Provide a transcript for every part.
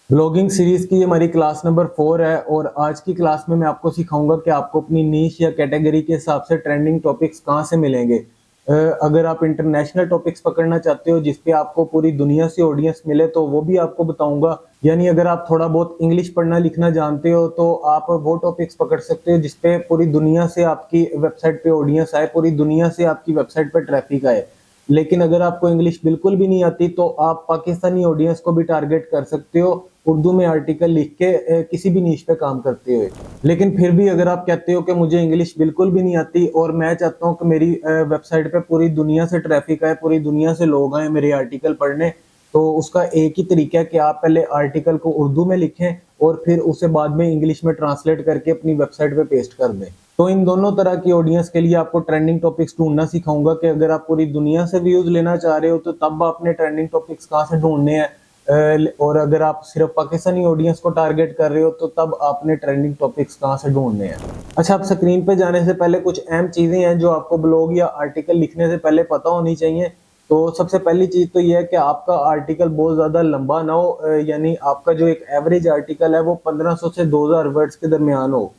Blogging series की ये हमारी क्लास नंबर 4 है और आज की क्लास में मैं आपको सिखाऊंगा कि आपको अपनी नीश या कैटेगरी के हिसाब से ट्रेंडिंग टॉपिक्स कहाँ से मिलेंगे। अगर आप इंटरनेशनल टॉपिक्स पकड़ना चाहते हो जिसपे आपको पूरी दुनिया से ऑडियंस मिले तो वो भी आपको बताऊंगा। यानी अगर आप थोड़ा बहुत इंग्लिश पढ़ना लिखना जानते हो तो आप वो टॉपिक्स पकड़ सकते हो जिसपे पूरी दुनिया से आपकी वेबसाइट पे ऑडियंस आए, पूरी दुनिया से आपकी वेबसाइट पे ट्रैफिक आए। लेकिन अगर आपको इंग्लिश बिल्कुल भी नहीं आती तो आप पाकिस्तानी ऑडियंस को भी टारगेट कर सकते हो उर्दू में आर्टिकल लिख के किसी भी नीश पे काम करते हुए। लेकिन फिर भी अगर आप कहते हो कि मुझे इंग्लिश बिल्कुल भी नहीं आती और मैं चाहता हूँ कि मेरी वेबसाइट पे पूरी दुनिया से ट्रैफिक आए, पूरी दुनिया से लोग आए मेरे आर्टिकल पढ़ने, तो उसका एक ही तरीका है कि आप पहले आर्टिकल को उर्दू में लिखें और फिर उसे बाद में इंग्लिश में ट्रांसलेट करके अपनी वेबसाइट पे पेस्ट कर दें। तो इन दोनों तरह की ऑडियंस के लिए आपको ट्रेंडिंग टॉपिक्स ढूंढना सिखाऊंगा कि अगर आप पूरी दुनिया से व्यूज लेना चाह रहे हो तो तब आपने ट्रेंडिंग टॉपिक्स कहाँ से ढूंढने हैं, और अगर आप सिर्फ पाकिस्तानी ऑडियंस को टारगेट कर रहे हो तो तब आपने ट्रेंडिंग टॉपिक्स कहाँ से ढूंढने हैं। अच्छा, आप स्क्रीन पे जाने से पहले कुछ अहम चीजें हैं जो आपको ब्लॉग या आर्टिकल लिखने से पहले पता होनी चाहिए। तो सबसे पहली चीज तो यह है कि आपका आर्टिकल बहुत ज्यादा लंबा ना हो, यानी आपका जो एक एवरेज आर्टिकल है वो 1500 से 2000 वर्ड्स के दरमियान हो।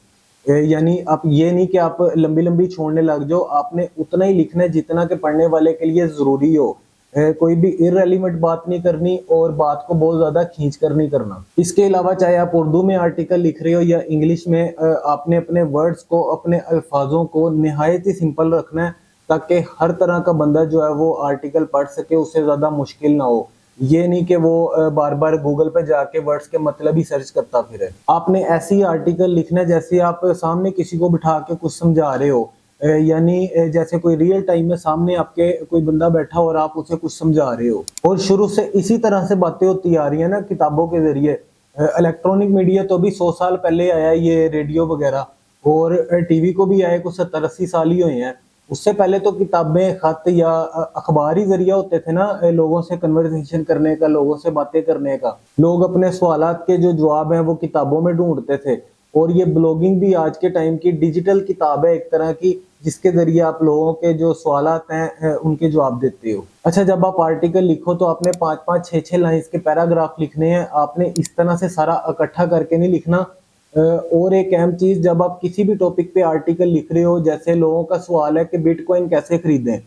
यानी आप ये नहीं कि आप लंबी लंबी छोड़ने लग जाओ, आपने उतना ही लिखना है जितना के पढ़ने वाले के लिए जरूरी हो। कोई भी इररेलेवेंट बात नहीं करनी और बात को बहुत ज्यादा खींच कर नहीं करना। इसके अलावा चाहे आप उर्दू में आर्टिकल लिख रहे हो या इंग्लिश में, आपने अपने वर्ड्स को, अपने अल्फाजों को निहायत ही सिंपल रखना है ताकि हर तरह का बंदा जो है वो आर्टिकल पढ़ सके, उससे ज्यादा मुश्किल ना हो। ये नहीं कि वो बार बार गूगल पे जाके वर्ड्स के मतलब ही सर्च करता फिरे। आपने ऐसी आर्टिकल लिखना है जैसे आप सामने किसी को बिठा के कुछ समझा रहे हो, यानी जैसे कोई रियल टाइम में सामने आपके कोई बंदा बैठा हो और आप उसे कुछ समझा रहे हो। और शुरू से इसी तरह से बातें होती आ रही है ना किताबों के जरिए। इलेक्ट्रॉनिक मीडिया तो अभी 100 साल पहले आया, ये रेडियो वगैरह, और टीवी को भी आए कुछ 70-80 साल ही हुए हैं। उससे पहले तो किताबें, खत या अखबार ही जरिया होते थे ना लोगों से कन्वर्सेशन करने का, लोगों से बातें करने का। लोग अपने सवालात के जो जवाब हैं वो किताबों में ढूंढते थे। और ये ब्लॉगिंग भी आज के टाइम की डिजिटल किताब है एक तरह की, जिसके जरिए आप लोगों के जो सवालात हैं उनके जवाब देते हो। अच्छा, जब आप आर्टिकल लिखो तो आपने 5-5, 6-6 लाइंस के पैराग्राफ लिखने हैं। आपने इस तरह से सारा इकट्ठा करके नहीं लिखना। और एक अहम चीज, जब आप किसी भी टॉपिक पे आर्टिकल लिख रहे हो, जैसे लोगों का सवाल है कि बिटकॉइन कैसे खरीदें,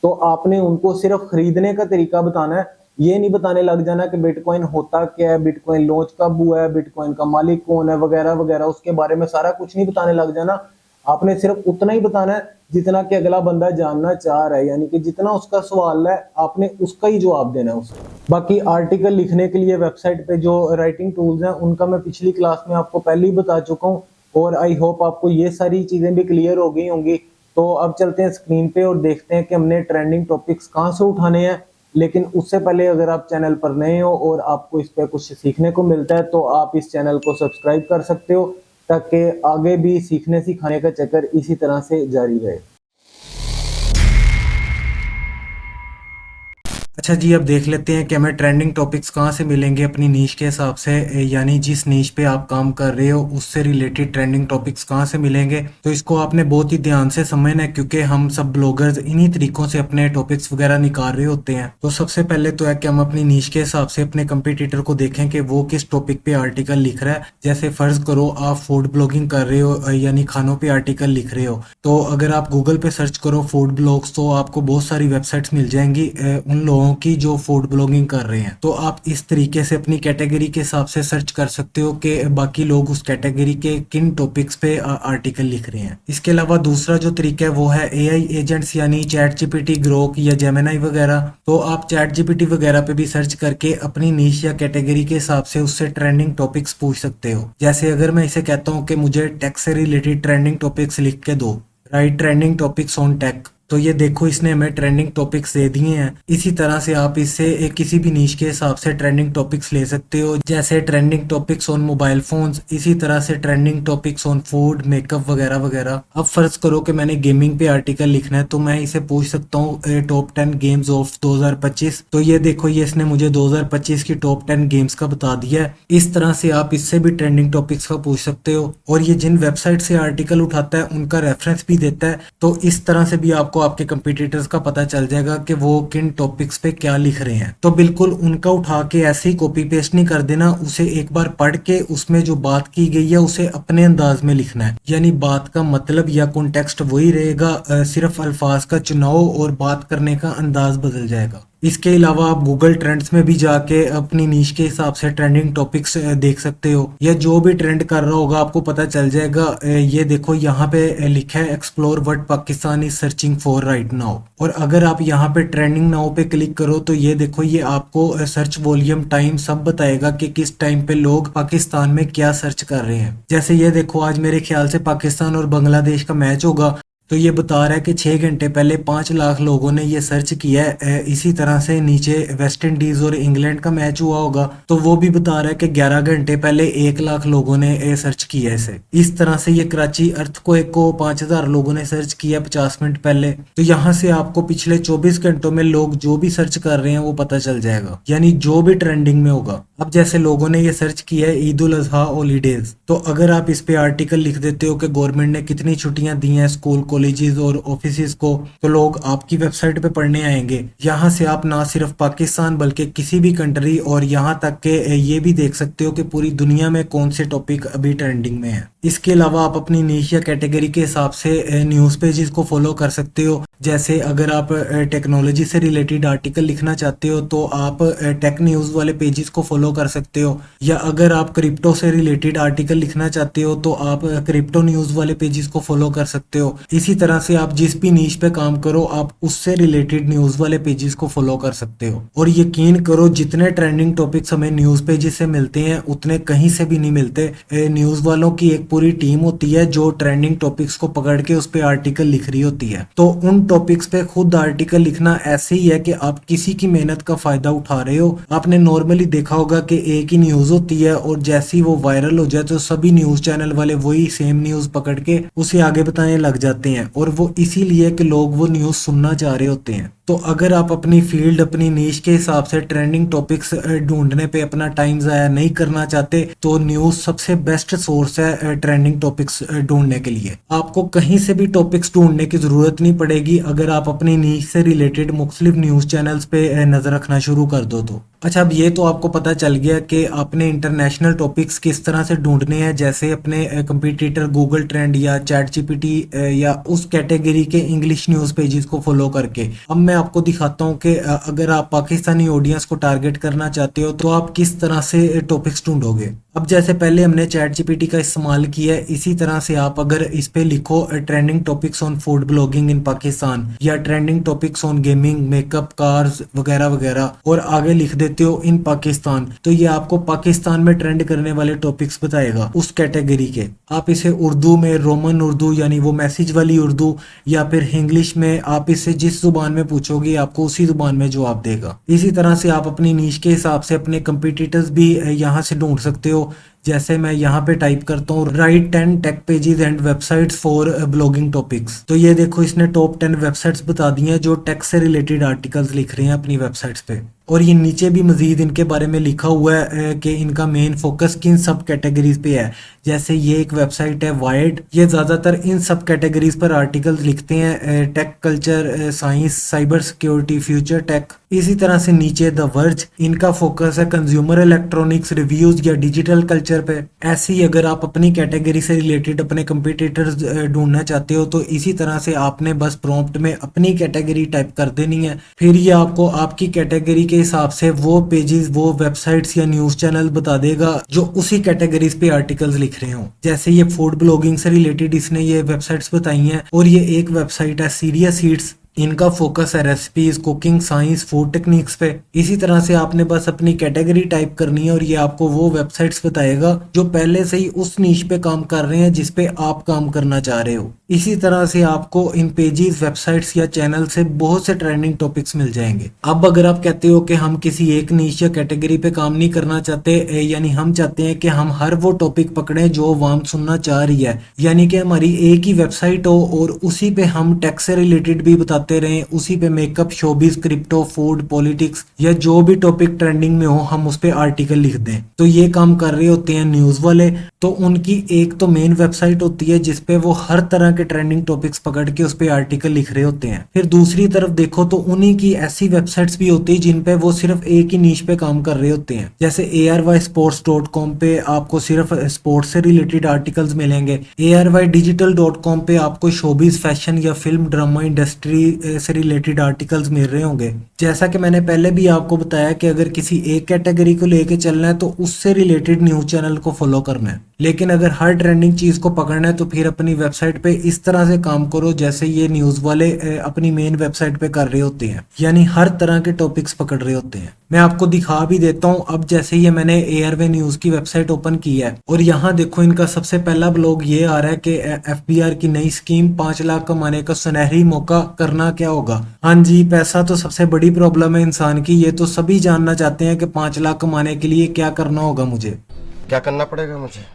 तो आपने उनको सिर्फ खरीदने का तरीका बताना है। ये नहीं बताने लग जाना कि बिटकॉइन होता क्या है, बिटकॉइन लॉन्च कब हुआ है, बिटकॉइन का मालिक कौन है, वगैरह वगैरह। उसके बारे में सारा कुछ नहीं बताने लग जाना। आपने सिर्फ उतना ही बताना है जितना कि अगला बंदा जानना चाह रहा है, यानी कि जितना उसका सवाल है आपने उसका ही जवाब देना है उसे। बाकी आर्टिकल लिखने के लिए वेबसाइट पे जो राइटिंग टूल्स हैं उनका मैं पिछली क्लास में आपको पहले ही बता चुका हूँ और आई होप आपको ये सारी चीजें भी क्लियर हो गई होंगी। तो अब चलते हैं स्क्रीन पे और देखते हैं कि हमने ट्रेंडिंग टॉपिक्स कहाँ से उठाने हैं। लेकिन उससे पहले अगर आप चैनल पर नए हो और आपको इस पे कुछ सीखने को मिलता है तो आप इस चैनल को सब्सक्राइब कर सकते हो ताकि आगे भी सीखने सिखाने का चक्कर इसी तरह से जारी रहे। अच्छा जी, अब देख लेते हैं कि हमें ट्रेंडिंग टॉपिक्स कहाँ से मिलेंगे अपनी नीश के हिसाब से। यानी जिस नीश पे आप काम कर रहे हो उससे रिलेटेड ट्रेंडिंग टॉपिक्स कहाँ से मिलेंगे, तो इसको आपने बहुत ही ध्यान से समझना है क्योंकि हम सब ब्लॉगर्स इन्हीं तरीकों से अपने टॉपिक्स वगैरह निकाल रहे होते हैं। तो सबसे पहले तो है कि हम अपनी नीश के हिसाब से अपने कंपटीटर को देखें कि वो किस टॉपिक पे आर्टिकल लिख रहा है। जैसे फर्ज करो आप फूड ब्लॉगिंग कर रहे हो, यानी खानों पे आर्टिकल लिख रहे हो, तो अगर आप गूगल पे सर्च करो फूड ब्लॉग्स तो आपको बहुत सारी वेबसाइट्स मिल जाएंगी उन लोगों की जो फूड ब्लॉगिंग कर रहे हैं। तो आप इस तरीके से अपनी कैटेगरी के हिसाब से सर्च कर सकते हो कि बाकी लोग उस कैटेगरी के किन टॉपिक्स पे आर्टिकल लिख रहे हैं। इसके अलावा दूसरा जो तरीका है वो है एआई एजेंट्स, यानी चैट जीपीटी, ग्रोक या जेमिनाई वगैरह। तो आप चैट जीपीटी वगैरह पे भी सर्च करके अपनी नीश या कैटेगरी के हिसाब से उससे ट्रेंडिंग टॉपिक्स पूछ सकते हो। जैसे अगर मैं इसे कहता हूँ कि मुझे टेक से रिलेटेड ट्रेंडिंग टॉपिक्स लिख के दो, write trending topics on tech, तो ये देखो इसने हमें ट्रेंडिंग टॉपिक्स दे दिए हैं। इसी तरह से आप इससे किसी भी नीश के हिसाब से ट्रेंडिंग टॉपिक्स ले सकते हो, जैसे trending topics on mobile phones, इसी तरह से trending topics on food, makeup वगैरह वगैरह। अब फर्ज करो कि मैंने गेमिंग पे आर्टिकल लिखना है तो मैं इसे पूछ सकता हूँ टॉप 10 गेम्स ऑफ 2025। तो ये देखो ये इसने मुझे 2025 की टॉप 10 गेम्स का बता दिया है। इस तरह से आप इससे भी ट्रेंडिंग टॉपिक्स का पूछ सकते हो। और ये जिन वेबसाइट से आर्टिकल उठाता है उनका रेफरेंस भी देता है, तो इस तरह से भी आपको आपको आपके कंपटीटर्स का पता चल जाएगा कि वो किन टॉपिक्स पे क्या लिख रहे हैं। तो बिल्कुल उनका उठा के ऐसे ही कॉपी पेस्ट नहीं कर देना, उसे एक बार पढ़ के उसमें जो बात की गई है उसे अपने अंदाज में लिखना है, यानी बात का मतलब या कॉन्टेक्स्ट वही रहेगा, सिर्फ अल्फाज का चुनाव और बात करने का अंदाज बदल जाएगा। इसके अलावा आप गूगल ट्रेंड्स में भी जाके अपनी नीश के हिसाब से ट्रेंडिंग टॉपिक्स देख सकते हो, या जो भी ट्रेंड कर रहा होगा आपको पता चल जाएगा। ये देखो यहाँ पे लिखा है explore what Pakistan is searching for right now, और अगर आप यहाँ पे ट्रेंडिंग नाउ पे क्लिक करो तो ये देखो ये आपको सर्च वॉल्यूम टाइम सब बताएगा कि किस टाइम पे लोग पाकिस्तान में क्या सर्च कर रहे हैं। जैसे ये देखो आज मेरे ख्याल से पाकिस्तान और बांग्लादेश का मैच होगा, तो ये बता रहा है कि 6 घंटे पहले 5 लाख लोगों ने ये सर्च किया है। इसी तरह से नीचे वेस्ट इंडीज और इंग्लैंड का मैच हुआ होगा, तो वो भी बता रहा है कि 11 घंटे पहले 1 लाख लोगों ने सर्च किया है इसे। इस तरह से ये कराची अर्थक्वेक को 5000 लोगों ने सर्च किया 50 मिनट पहले। तो यहाँ से आपको पिछले 24 घंटों में लोग जो भी सर्च कर रहे हैं वो पता चल जाएगा, यानी जो भी ट्रेंडिंग में होगा। अब जैसे लोगों ने ये सर्च किया है ईद उल अजहा हॉलीडेज, तो अगर आप इस पे आर्टिकल लिख देते हो कि गवर्नमेंट ने कितनी छुट्टियां दी हैं स्कूल कॉलेजेस और ऑफिसेज को, तो लोग आपकी वेबसाइट पे पढ़ने आएंगे। यहाँ से आप ना सिर्फ पाकिस्तान बल्कि किसी भी कंट्री और यहाँ तक के ये भी देख सकते हो कि पूरी दुनिया में कौन से टॉपिक अभी ट्रेंडिंग में है। इसके अलावा आप अपनी नीश या कैटेगरी के हिसाब से न्यूज़ पेजेस को फॉलो कर सकते हो। जैसे अगर आप टेक्नोलॉजी से रिलेटेड आर्टिकल लिखना चाहते हो तो आप टेक न्यूज़ वाले पेजेस को फॉलो कर सकते हो, या अगर आप क्रिप्टो से रिलेटेड आर्टिकल लिखना चाहते हो तो आप क्रिप्टो न्यूज़ वाले पेजेस को फॉलो कर सकते हो। इसी तरह से आप जिस भी नीश पे काम करो आप उससे रिलेटेड न्यूज़ वाले पेजेस को फॉलो कर सकते हो। और यकीन करो जितने ट्रेंडिंग टॉपिक्स हमें न्यूज़ पेजेस से मिलते हैं उतने कहीं से भी नहीं मिलते। न्यूज़ वालों की एक पूरी टीम होती है जो ट्रेंडिंग टॉपिक्स को पकड़ के उस पर आर्टिकल लिख रही होती है। तो उन टॉपिक्स पे खुद आर्टिकल लिखना ऐसे ही है कि आप किसी की मेहनत का फायदा उठा रहे हो। आपने नॉर्मली देखा होगा कि एक ही न्यूज़ होती है और जैसे ही वो वायरल हो जाए तो सभी न्यूज़ चैनल वाले वही सेम न्यूज़ पकड़ के उसे आगे बताने लग जाते हैं, और वो इसीलिए कि लोग वो न्यूज़ सुनना चाह रहे होते हैं। तो अगर आप अपनी फील्ड अपनी नीश के हिसाब से ट्रेंडिंग टॉपिक्स ढूंढने पे अपना टाइम ज़ाया नहीं करना चाहते तो न्यूज़ सबसे बेस्ट सोर्स है ट्रेंडिंग टॉपिक्स ढूंढने के लिए। आपको कहीं से भी टॉपिक्स ढूंढने की ज़रूरत नहीं पड़ेगी अगर आप अपनी नीश से रिलेटेड मुख्तलिफ न्यूज़ चैनल्स पे नज़र रखना शुरू कर दो तो। अच्छा, अब ये तो आपको पता चल गया कि आपने इंटरनेशनल टॉपिक्स किस तरह से ढूंढने हैं, जैसे अपने कंपटीटर गूगल ट्रेंड या चैट जीपीटी या उस कैटेगरी के इंग्लिश न्यूज़ पेजेस को फॉलो करके। अब मैं आपको दिखाता हूँ कि अगर आप पाकिस्तानी ऑडियंस को टारगेट करना चाहते हो तो आप किस तरह से टॉपिक्स ढूंढोगे। अब जैसे पहले हमने चैट जीपीटी का इस्तेमाल किया है, इसी तरह से आप अगर इस पे लिखो trending topics on food blogging in Pakistan या trending topics on gaming makeup cars वगैरह वगैरह और आगे लिख देते हो इन पाकिस्तान, तो ये आपको पाकिस्तान में ट्रेंड करने वाले टॉपिक्स बताएगा उस कैटेगरी के। आप इसे उर्दू में रोमन उर्दू यानी वो मैसेज वाली उर्दू या फिर इंग्लिश में आप इसे जिस जुबान में पूछोगे आपको उसी जुबान में जवाब देगा। इसी तरह से आप अपनी नीश के हिसाब से अपने कंपटीटर्स भी यहाँ से ढूंढ सकते हो। जैसे मैं यहाँ पे टाइप करता हूँ write 10 tech pages and websites for blogging topics, तो ये देखो इसने टॉप 10 वेबसाइट्स बता दी हैं जो टेक से रिलेटेड आर्टिकल्स लिख रहे हैं अपनी वेबसाइट्स पे। और ये नीचे भी मजीद इनके बारे में लिखा हुआ है कि इनका मेन फोकस किन सब कैटेगरीज पे है। जैसे ये एक वेबसाइट है वायर्ड, ये ज़्यादातर इन सब कैटेगरीज पर आर्टिकल्स लिखते हैं, tech culture, science, cyber security, future tech. इसी तरह से नीचे द वर्ज, इनका फोकस है कंज्यूमर इलेक्ट्रॉनिक्स, रिव्यूज या डिजिटल कल्चर पे। ऐसे ही अगर आप अपनी कैटेगरी से रिलेटेड अपने कंपटीटर्स ढूंढना चाहते हो तो इसी तरह से आपने बस प्रॉम्प्ट में अपनी कैटेगरी टाइप कर देनी है, फिर ये आपको आपकी कैटेगरी के हिसाब से वो पेजेस वो वेबसाइट्स या न्यूज़ चैनल बता देगा जो उसी कैटेगरीज पे आर्टिकल्स लिख रहे हो। जैसे ये फूड ब्लॉगिंग से रिलेटेड इसने ये वेबसाइट्स बताई हैं, और ये एक वेबसाइट है सीरियस ईट्स, इनका फोकस है recipes, cooking, science, food techniques पे। इसी तरह से आपने बस अपनी कैटेगरी टाइप करनी है और ये आपको वो वेबसाइट्स बताएगा जो पहले से ही उस नीश पे काम कर रहे हैं जिस पे आप काम करना चाह रहे हो। इसी तरह से आपको इन पेजेस, वेबसाइट्स या चैनल से बहुत से ट्रेंडिंग टॉपिक्स मिल जाएंगे। अब अगर आप कहते हो कि हम किसी एक नीश या कैटेगरी पे काम नहीं करना चाहते, यानी हम चाहते हैं कि हम हर वो टॉपिक पकड़ें जो अवाम सुनना चाह रही है, यानी कि हमारी एक ही वेबसाइट हो और उसी पे हम टेक से रिलेटेड भी बताते रहें, उसी पे makeup, showbiz, crypto, food, politics या जो भी टॉपिक ट्रेंडिंग में हो हम उस पे आर्टिकल लिख दें, तो ये काम कर रहे होते हैं न्यूज़ वाले। तो उनकी एक तो मेन वेबसाइट होती है जिसपे वो हर तरह के ट्रेंडिंग टॉपिक्स पकड़ के उस पे आर्टिकल लिख रहे होते हैं। फिर दूसरी तरफ देखो तो उन्हीं की ऐसी वेबसाइट्स भी होती है जिन पे वो सिर्फ एक ही नीश पे काम कर रहे होते हैं। जैसे ARYsports.com पे आपको सिर्फ स्पोर्ट्स से रिलेटेड आर्टिकल्स मिलेंगे, ARYdigital.com पे आपको शोबिज, फैशन या फिल्म ड्रामा इंडस्ट्री से रिलेटेड आर्टिकल्स मिल रहे होंगे। जैसा कि मैंने पहले भी आपको बताया कि अगर किसी एक कैटेगरी को लेके चलना है तो उससे रिलेटेड न्यूज चैनल को फॉलो करना है, लेकिन अगर हर ट्रेंडिंग चीज को पकड़ना है तो फिर अपनी वेबसाइट पे इस तरह से काम करो जैसे ये न्यूज वाले अपनी मेन वेबसाइट पे कर रहे होते हैं, यानी हर तरह के टॉपिक्स पकड़ रहे होते हैं। मैं आपको दिखा भी देता हूं। अब जैसे ये मैंने एयरवे न्यूज की वेबसाइट ओपन की है और यहाँ देखो इनका सबसे पहला ब्लॉग ये आ रहा है कि FBR की नई स्कीम 5 लाख कमाने का सुनहरी मौका, करना क्या होगा। हाँ जी, पैसा तो सबसे बड़ी प्रॉब्लम है इंसान की, ये तो सभी जानना चाहते हैं कि 5 लाख कमाने के लिए क्या करना होगा मुझे, क्या करना पड़ेगा मुझे।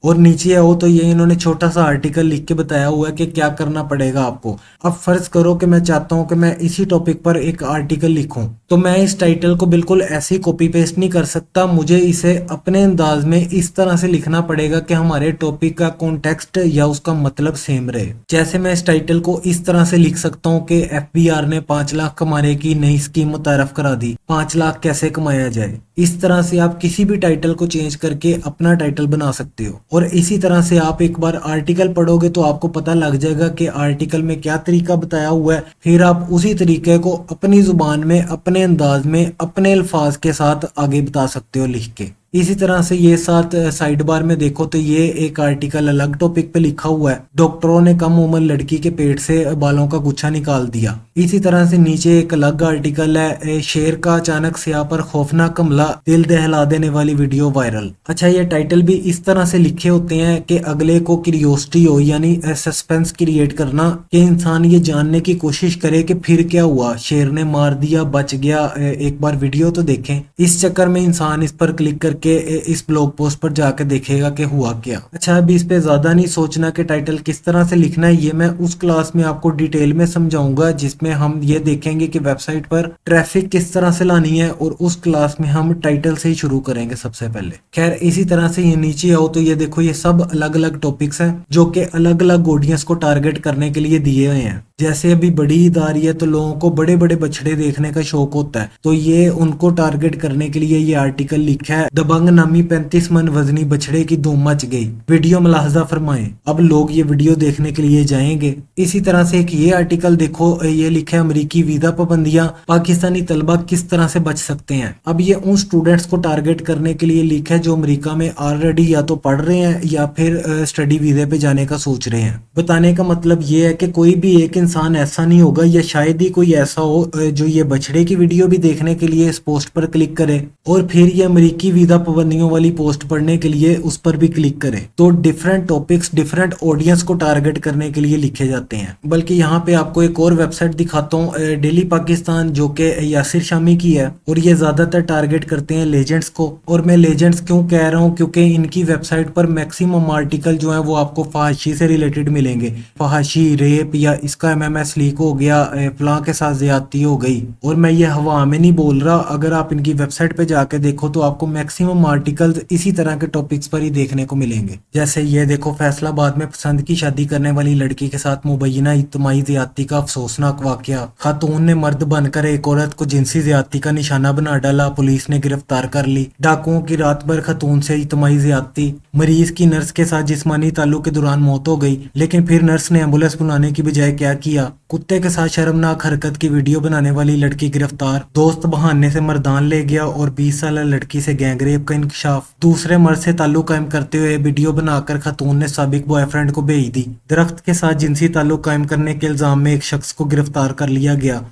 और नीचे आओ तो ये इन्होंने छोटा सा आर्टिकल लिख के बताया हुआ है कि क्या करना पड़ेगा आपको। अब फर्ज करो कि मैं चाहता हूं कि मैं इसी टॉपिक पर एक आर्टिकल लिखूं, तो मैं इस टाइटल को बिल्कुल ऐसे ही कॉपी पेस्ट नहीं कर सकता, मुझे इसे अपने अंदाज में इस तरह से लिखना पड़ेगा कि हमारे टॉपिक का कॉन्टेक्स्ट या उसका मतलब सेम रहे। जैसे मैं इस टाइटल को इस तरह से लिख सकता हूँ कि FBR ने 5 लाख कमाने की नई स्कीम मुतारफ करा दी, 5 लाख कैसे कमाया जाए। इस तरह से आप किसी भी टाइटल को चेंज करके अपना टाइटल बना सकते हो। और इसी तरह से आप एक बार आर्टिकल पढ़ोगे तो आपको पता लग जाएगा कि आर्टिकल में क्या तरीका बताया हुआ है, फिर आप उसी तरीके को अपनी जुबान में, अपने अंदाज में, अपने अल्फाज के साथ आगे बता सकते हो लिख के। इसी तरह से ये साथ साइड बार में देखो तो ये एक आर्टिकल अलग टॉपिक पे लिखा हुआ है, डॉक्टरों ने कम उम्र लड़की के पेट से बालों का गुच्छा निकाल दिया। इसी तरह से नीचे एक अलग आर्टिकल है, शेर का अचानक स्याह पर खौफनाक हमला, दिल दहला देने वाली वीडियो वायरल। अच्छा, ये टाइटल भी इस तरह से लिखे होते हैं कि अगले को क्यूरियोसिटी हो, यानी सस्पेंस क्रिएट करना, कि इंसान ये जानने की कोशिश करे कि फिर क्या हुआ, शेर ने मार दिया, बच गया, एक बार वीडियो तो देखें। इस चक्कर में इंसान इस पर क्लिक करके इस ब्लॉग पोस्ट पर जाकर देखेगा कि हुआ क्या। अच्छा, अभी इस पे ज्यादा नहीं सोचना कि टाइटल किस तरह से लिखना है, ये मैं उस क्लास में आपको डिटेल में समझाऊंगा जिसमें हम ये देखेंगे कि वेबसाइट पर ट्रैफिक किस तरह से लानी है, और उस क्लास में हम टाइटल से ही शुरू करेंगे सबसे पहले। खैर, इसी तरह से ये नीचे आओ तो ये देखो ये सब अलग अलग टॉपिक्स हैं जो कि अलग अलग ऑडियंस को टारगेट करने के लिए दिए हुए हैं। जैसे अभी बड़ी ईद आ रही है तो लोगों को बड़े बड़े बछड़े देखने का शौक होता है, तो ये उनको टारगेट करने के लिए ये आर्टिकल लिखा है, दबंग नामी 35 मन वजनी बछड़े की धूम मच गई, वीडियो मुलाहजा फरमाएं। अब लोग ये वीडियो देखने के लिए जाएंगे। इसी तरह से एक ये आर्टिकल देखो, ये लिखा है अमेरिकी वीजा पाबंदियां, पाकिस्तानी तलबा किस तरह से बच सकते हैं। अब ये उन स्टूडेंट्स को टारगेट करने के लिए लिखा है जो अमेरिका में ऑलरेडी या तो पढ़ रहे हैं या फिर स्टडी वीजे पे जाने का सोच रहे हैं। बताने का मतलब ये है कि कोई भी एक इंसान ऐसा नहीं होगा, या शायद ही कोई ऐसा हो जो ये बछड़े की वीडियो भी देखने के लिए इस पोस्ट पर क्लिक करे और फिर ये अमेरिकी वीजा पाबंदियों वाली पोस्ट पढ़ने के लिए उस पर भी क्लिक करे। तो डिफरेंट टॉपिक्स डिफरेंट ऑडियंस को टारगेट करने के लिए लिखे जाते हैं। बल्कि यहाँ पे आपको एक और वेबसाइट दिखाता हूँ, डेली पाकिस्तान, जो कि यासिर शामी की है, और ये ज्यादातर टारगेट करते हैं लेजेंड्स को। और मैं लेजेंड्स क्यों कह रहा हूँ, क्योंकि इनकी वेबसाइट पर मैक्सिमम आर्टिकल जो है वो आपको फहाशी से रिलेटेड मिलेंगे, फहाशी, रेप, या इसका MMS लीक हो गया, फलां के साथ ज्यादती हो गई। और मैं ये हवा में नहीं बोल रहा, अगर आप इनकी वेबसाइट पे जाके देखो तो आपको मैक्सिमम आर्टिकल्स इसी तरह के टॉपिक्स पर ही देखने को मिलेंगे। जैसे ये देखो, फैसलाबाद में पसंद की शादी करने वाली लड़की के साथ मुबैना इज्तिमाई ज्यादती का अफसोसनाक वाकया, खातून ने मर्द बनकर एक औरत को जिनसी ज्यादती का निशाना बना डाला, पुलिस ने गिरफ्तार कर ली। डाकुओं की रात भर खातून से इज्तिमाई ज्यादती, मरीज की नर्स के साथ जिस्मानी ताल्लुक के दौरान मौत हो गई, लेकिन फिर नर्स ने एम्बुलेंस बुलाने की बजाय क्या किया, कुत्ते के साथ शर्मनाक हरकत की वीडियो बनाने वाली लड़की गिरफ्तार, दोस्त बहाने से मर्दान ले गया और 20 साल लड़की से गैंगरेप का इंकशाफ, दूसरे मर्द से ताल्लुक कायम करते हुए वीडियो बनाकर खातून ने साबिक बॉयफ्रेंड को भेज दी, दरख्त के साथ जिनसी ताल्लुक कायम करने के इल्जाम में एक शख्स को गिरफ्तार कर लिया गया।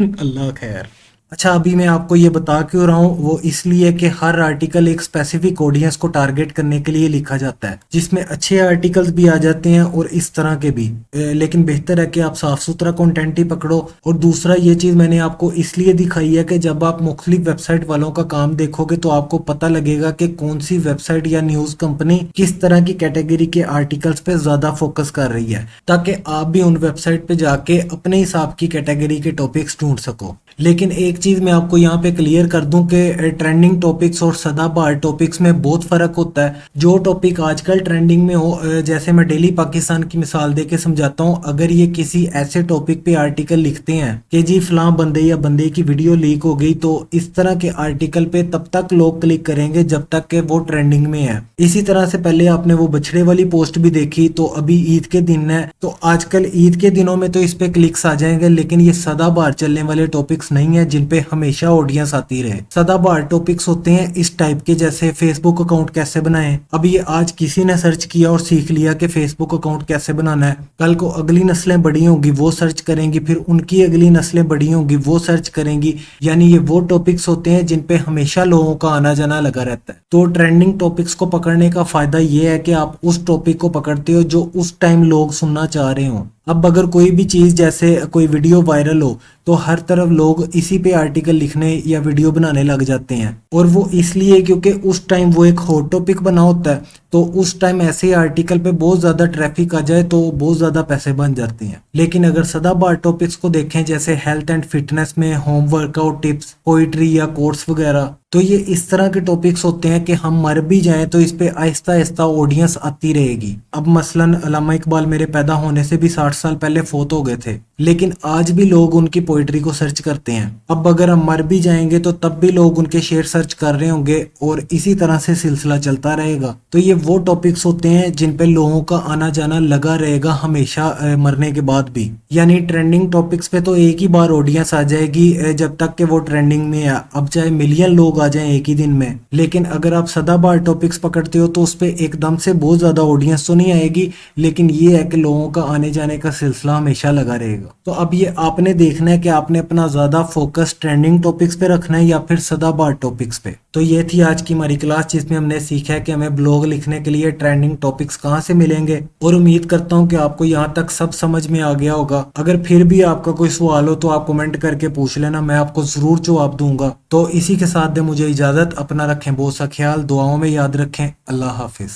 अल्लाह खैर। अच्छा, अभी मैं आपको ये बता क्यों रहा हूँ, वो इसलिए कि हर आर्टिकल एक स्पेसिफिक ऑडियंस को टारगेट करने के लिए लिखा जाता है, जिसमें अच्छे आर्टिकल्स भी आ जाते हैं और इस तरह के भी, लेकिन बेहतर है कि आप साफ सुथरा कंटेंट ही पकड़ो। और दूसरा, ये चीज मैंने आपको इसलिए दिखाई है कि जब आप मुख्तलिफ वेबसाइट वालों का काम देखोगे तो आपको पता लगेगा कि कौन सी वेबसाइट या न्यूज कंपनी किस तरह की कैटेगरी के आर्टिकल्स पे ज्यादा फोकस कर रही है, ताकि आप भी उन वेबसाइट पे जाके अपने हिसाब की कैटेगरी के टॉपिक्स ढूंढ सको। लेकिन एक चीज मैं आपको यहाँ पे क्लियर कर दूं कि ट्रेंडिंग टॉपिक्स और सदाबहार टॉपिक्स में बहुत फर्क होता है। जो टॉपिक आजकल ट्रेंडिंग में हो, जैसे मैं डेली पाकिस्तान की मिसाल दे के समझाता हूँ, अगर ये किसी ऐसे टॉपिक पे आर्टिकल लिखते हैं कि जी फलां बंदे या बंदे की वीडियो लीक हो गई, तो इस तरह के आर्टिकल पे तब तक लोग क्लिक करेंगे जब तक कि वो ट्रेंडिंग में है। इसी तरह से पहले आपने वो बछड़े वाली पोस्ट भी देखी, तो अभी ईद के दिन है, तो आजकल ईद के दिनों में तो इस पे क्लिक्स आ जाएंगे, लेकिन ये सदाबहार चलने वाले टॉपिक्स नहीं है जिन पे हमेशा ऑडियंस आती रहे। सदाबहार टॉपिक्स होते हैं इस टाइप के, जैसे फेसबुक अकाउंट कैसे बनाएं। अब ये आज किसी ने सर्च किया और सीख लिया कि फेसबुक अकाउंट कैसे बनाना है, कल को अगली नस्लें बड़ी होंगी वो सर्च करेंगी, फिर उनकी अगली नस्लें बड़ी होंगी वो सर्च करेंगी। यानी ये वो टॉपिक्स होते हैं जिन पे हमेशा लोगों का आना जाना लगा रहता है। तो ट्रेंडिंग टॉपिक्स को पकड़ने का फायदा ये है कि आप उस टॉपिक को पकड़ते हो जो उस टाइम लोग सुनना चाह रहे हो। अब अगर कोई भी चीज जैसे कोई वीडियो वायरल हो, तो हर तरफ लोग इसी पे आर्टिकल लिखने या वीडियो बनाने लग जाते हैं, और वो इसलिए क्योंकि उस टाइम वो एक हॉट टॉपिक बना होता है। तो उस टाइम ऐसे आर्टिकल पे बहुत ज्यादा ट्रैफिक आ जाए तो बहुत ज्यादा पैसे बन जाते हैं। लेकिन अगर सदाबहार टॉपिक्स को देखें, जैसे हेल्थ एंड फिटनेस में होम वर्कआउट टिप्स, पोइट्री या कोर्स वगैरह, तो ये इस तरह के टॉपिक्स होते हैं कि हम मर भी जाएं तो इस पे आहिस्ता आहिस्ता ऑडियंस आती रहेगी। अब मसलन अल्लामा इकबाल मेरे पैदा होने से भी 60 साल पहले फोत हो गए थे, लेकिन आज भी लोग उनकी पोइट्री को सर्च करते हैं। अब अगर हम मर भी जाएंगे तो तब भी लोग उनके शेर सर्च कर रहे होंगे, और इसी तरह से सिलसिला चलता रहेगा। तो ये वो टॉपिक्स होते हैं जिन पे लोगों का आना जाना लगा रहेगा हमेशा, मरने के बाद भी। यानी ट्रेंडिंग टॉपिक्स पे तो एक ही बार ऑडियंस आ जाएगी जब तक कि वो ट्रेंडिंग में है, अब चाहे मिलियन लोग आ जाएं एक ही दिन में। लेकिन अगर आप सदाबहार टॉपिक्स पकड़ते हो तो उस पे एकदम से बहुत ज्यादा ऑडियंस तो नहीं आएगी, लेकिन ये है कि लोगों का आने जाने का सिलसिला हमेशा लगा रहेगा। तो अब ये आपने देखना है कि आपने अपना ज्यादा फोकस ट्रेंडिंग टॉपिक्स पे रखना है या फिर सदाबहार टॉपिक्स पे। तो ये थी आज की हमारी क्लास, जिसमें हमने सीखा है कि हमें ब्लॉग लिखने के लिए ट्रेंडिंग टॉपिक्स कहाँ से मिलेंगे, और उम्मीद करता हूँ कि आपको यहाँ तक सब समझ में आ गया होगा। अगर फिर भी आपका कोई सवाल हो तो आप कमेंट करके पूछ लेना, मैं आपको जरूर जवाब दूंगा। तो इसी के साथ दे मुझे इजाजत, अपना रखें बहुत सा ख्याल, दुआओं में याद रखें। अल्लाह हाफिज।